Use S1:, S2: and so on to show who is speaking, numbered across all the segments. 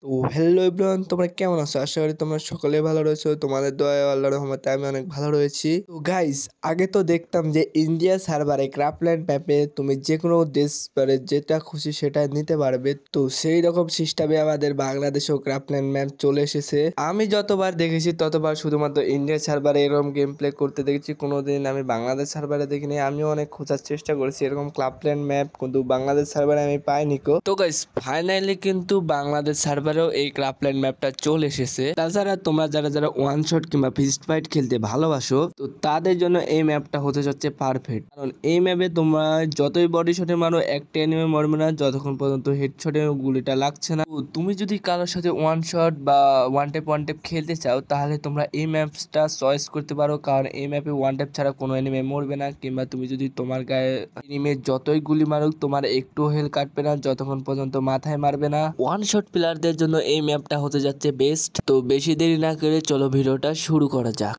S1: তো hello everyone, তোমরা কেমন আছো? আশা করি তোমরা সকলে ভালো রয়েছো। তোমাদের দয়ায় আল্লাহর রহমতে আমি অনেক ভালো রয়েছি। তো গাইস, আগে তো দেখতাম যে ইন্ডিয়া সার্ভারে ক্রাফল্যান্ড ম্যাপে তুমি যে কোনো দেশ যেটা খুশি সেটা নিতে পারবে। তো সেই রকম সিস্টেমে আমাদের বাংলাদেশেও ক্রাফল্যান্ড ম্যাপ চলে এসেছে। আমি যতবার দেখেছি ততবার শুধুমাত্র ইন্ডিয়া সার্ভারে এরকম গেম প্লে করতে দেখেছি, কোনোদিন আমি বাংলাদেশ সার্ভারে দেখিনি। আমিও অনেক খোঁজার চেষ্টা করেছি এরকম ক্রাফল্যান্ড ম্যাপ, কিন্তু বাংলাদেশ সার্ভারে আমি পাইনি কো। তো গাইস, ফাইনালি কিন্তু বাংলাদেশ সার্ভারেও এই ক্রাফল্যান্ড ম্যাপটা চলে এসেছে। তাছাড়া তোমরা যারা যারা ওয়ান শট কিংবা ফিস্ট ফাইট খেলতে ভালোবাসো, তো তাদের জন্য এই ম্যাপটা হতে যাচ্ছে পারফেক্ট। কারণ এই ম্যাপে তোমরা যতই বডি শটে মারো একটা এনিমে মরবে না যতক্ষণ পর্যন্ত হেডশটে গুলিটা লাগছে না। তো তুমি যদি কারোর সাথে ওয়ান শট বা ওয়ান টেপ খেলতে চাও, তাহলে তোমরা এই ম্যাপটা চয়েস করতে পারো। কারণ এই ম্যাপে ওয়ান টেপ ছাড়া কোনো এনিমে মরবে না, কিংবা তুমি যদি তোমার গায়ে এনিমে যতই গুলি মারুক তোমার একটু হেল কাটবে না যতক্ষণ পর্যন্ত মাথায় মারবে না। ওয়ান শট প্লেয়ারদের জন্য এই ম্যাপটা হতে যাচ্ছে বেস্ট। তো বেশি দেরি না করে চলো ভিডিওটা শুরু করা যাক।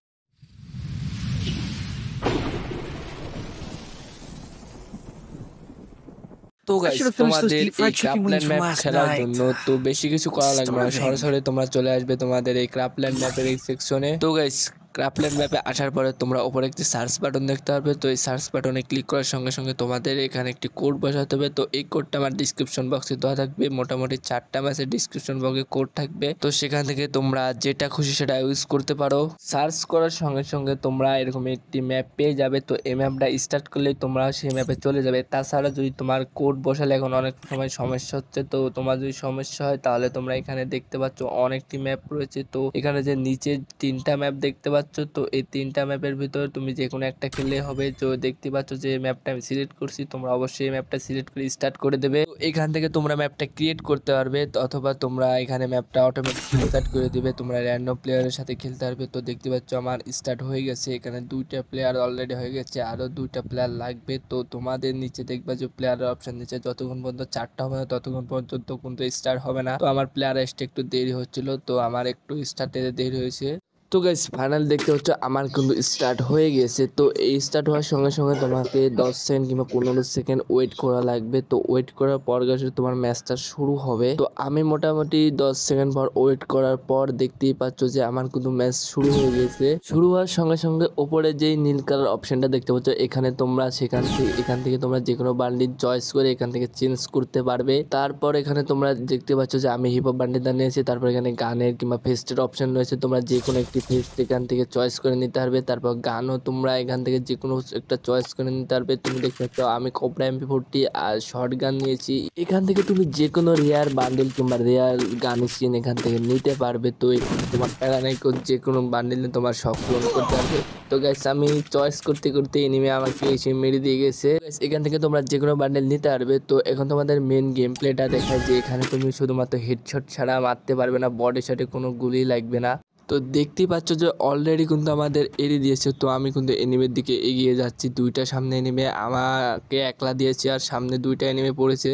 S1: তো গাইস, তোমাদের এই ক্রাফল্যান্ড ম্যাপ খেলার জন্য তো বেশি কিছু করা লাগবে না, সরাসরি তোমরা চলে আসবে তোমাদের এই ক্রাফল্যান্ড ম্যাপের এই সেকশনে। তো গাইস, ক্রাফল্যান্ড ম্যাপে আসার পরে তোমরা উপরে একটি সার্চ বাটন দেখতে পারবে। তো এই সার্চ বাটনে ক্লিক করার সঙ্গে সঙ্গে তোমাদের এখানে একটি কোড বসাতে হবে। তো এই কোডটা আমার ডিসক্রিপশন বক্সে দেওয়া থাকবে। মোটামুটি 4টা ম্যাচের ডিসক্রিপশন বক্সে কোড থাকবে। তো সেখান থেকে তোমরা যেটা খুশি সেটা ইউজ করতে পারো। সার্চ করার সঙ্গে সঙ্গে তোমরা এরকম একটি ম্যাপ পেয়ে যাবে। তো এই ম্যাপটা স্টার্ট করলেই তোমরা সেই ম্যাপে চলে যাবে। তাছাড়া যদি তোমার কোড বসালে এখন অনেক সময় সমস্যা হচ্ছে, তো তোমার যদি সমস্যা হয় তাহলে তোমরা এখানে দেখতে পাচ্ছ অনেকটি ম্যাপ রয়েছে। তো এখানে যে নিচে 3টা ম্যাপ দেখতে পাচ্ছ, তো এই 3টা ম্যাপের ভিতরে তুমি যে কোনো একটা খেললে হবে। তো দেখতে পাচ্ছ যে ম্যাপটা আমি সিলেক্ট করছি, তোমরা অবশ্যই ম্যাপটা সিলেক্ট করে স্টার্ট করে দেবে। তো এখান থেকে তোমরা ম্যাপটা ক্রিয়েট করতে পারবে, অথবা তোমরা এখানে ম্যাপটা অটোমেটিক স্টার্ট করে দিবে। তোমরা র্যান্ডম প্লেয়ারের সাথে খেলতে পারবে। তো দেখতে পাচ্ছ আমার স্টার্ট হয়ে গেছে, এখানে 2টা প্লেয়ার অলরেডি হয়ে গেছে, আরো 2টা প্লেয়ার লাগবে। তো তোমাদের নিচে দেখবা যে প্লেয়ারের অপশন দিচ্ছে, যতক্ষণ পর্যন্ত 4টা হবে না ততক্ষণ পর্যন্ত কিন্তু স্টার্ট হবে না। তো আমার প্লেয়ার আসতে একটু দেরি হচ্ছিল, তো আমার একটু স্টার্টে দেরি হয়েছে। তো গাইস, ফাইনাল দেখতে হচ্ছে আমার কিন্তু স্টার্ট হয়ে গেছে। তো এই স্টার্ট হওয়ার সঙ্গে সঙ্গে তোমাকে 10 সেকেন্ড কিংবা 15 সেকেন্ড ওয়েট করা লাগবে। তো ওয়েট করার পর গেছে তোমার ম্যাচটা শুরু হবে। তো আমি মোটামুটি 10 সেকেন্ড পর ওয়েট করার পর দেখতেই পাচ্ছ যে আমার কিন্তু ম্যাচ শুরু হয়ে গেছে। শুরু হওয়ার সঙ্গে সঙ্গে ওপরে যেই নীল কালার অপশনটা দেখতে পাচ্ছ, এখানে তোমরা এখান থেকে তোমরা যে কোনো বান্ডিল চয়েস করে এখান থেকে চেঞ্জ করতে পারবে। তারপর এখানে তোমরা দেখতে পাচ্ছ যে আমি হিপ হপ বান্ডিলটা নিয়েছি। তারপর এখানে গানের কিংবা ফেস্টের অপশন রয়েছে, তোমরা যে কোনো একটি ফেস্ট এখান থেকে চয়েস করে নিতে পারবে। তারপর গানও তোমরা এখান থেকে যে কোনো একটা চয়েস করে নিতে পারবে। তুমি দেখতে পাচ্ছ আমি কোবরা MP40 আর শর্ট গান নিয়েছি। এখান থেকে তুমি যে কোনো রেয়ার বান্ডিল কিংবা রেয়ার গান স্কিন এখান থেকে নিতে পারবে। তো এখানে তোমার প্যারানাইক যে কোনো বান্ডিলে তোমার শখ পূরণ করতে পারবে। তো গাইস, আমি চয়েস করতে করতে এনিমে আমাকে এসে মেরে দিয়ে গেছে। এখান থেকে তোমরা যে কোনো বান্ডেল নিতে পারবে। তো এখন তোমাদের মেন গেম প্লেটা দেখায় যে এখানে তুমি শুধুমাত্র হেডশট ছাড়া মারতে পারবে না, বডি শটে কোনো গুলি লাগবে না। তো দেখতেই পাচ্ছ যে অলরেডি কিন্তু আমাদের এড়িয়ে দিয়েছে। তো আমি কিন্তু এনিমের দিকে এগিয়ে যাচ্ছি। 2টা সামনে এনিমে আমাকে একলা দিয়েছে আর সামনে 2টা এনিমে পড়েছে।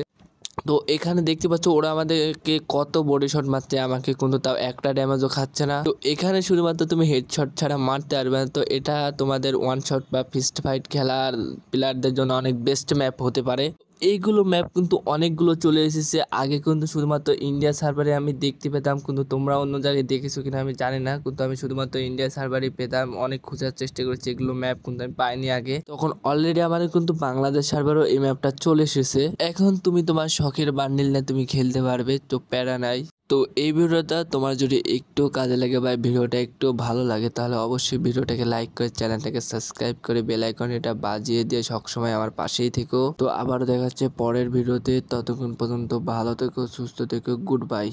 S1: তো এখানে দেখতে পাচ্ছ ওরা আমাদেরকে কত বডি শট মারছে, আমাকে কিন্তু তাও একটা ড্যামেজও খাচ্ছে না। তো এখানে শুধুমাত্র তুমি হেডশট ছাড়া মারতে পারবে না। তো এটা তোমাদের ওয়ান শট বা ফিস্ট ফাইট খেলার প্লেয়ারদের জন্য অনেক বেস্ট ম্যাপ হতে পারে। এইগুলো ম্যাপ কিন্তু অনেকগুলো চলে এসেছে। আগে কিন্তু শুধুমাত্র ইন্ডিয়া সার্ভারে আমি দেখতে পেতাম, কিন্তু তোমরা অন্য জায়গায় দেখেছো কিনা আমি জানি না, কিন্তু আমি শুধুমাত্র ইন্ডিয়া সার্ভারে পেতাম। অনেক খোঁজার চেষ্টা করেছি, এগুলো ম্যাপ কিন্তু আমি পাইনি আগে। তখন অলরেডি আমাদের কিন্তু বাংলাদেশ সার্ভারও এই ম্যাপটা চলে এসেছে। এখন তুমি তোমার শখের বান্ডিল নিয়ে তুমি খেলতে পারবে, তো প্যারা নাই। তো এই ভিডিওটা তোমার যদি একটু কাজে লাগে বা ভিডিওটা একটু ভালো লাগে, তাহলে অবশ্যই ভিডিওটাকে লাইক করে চ্যানেলটাকে সাবস্ক্রাইব করে বেল আইকন এটা বাজিয়ে দিয়ে সবসময় আমার পাশেই থেকো। তো আবারও দেখা হচ্ছে পরের ভিডিওতে, ততক্ষণ পর্যন্ত ভালো থেকো, সুস্থ থেকো, গুড বাই।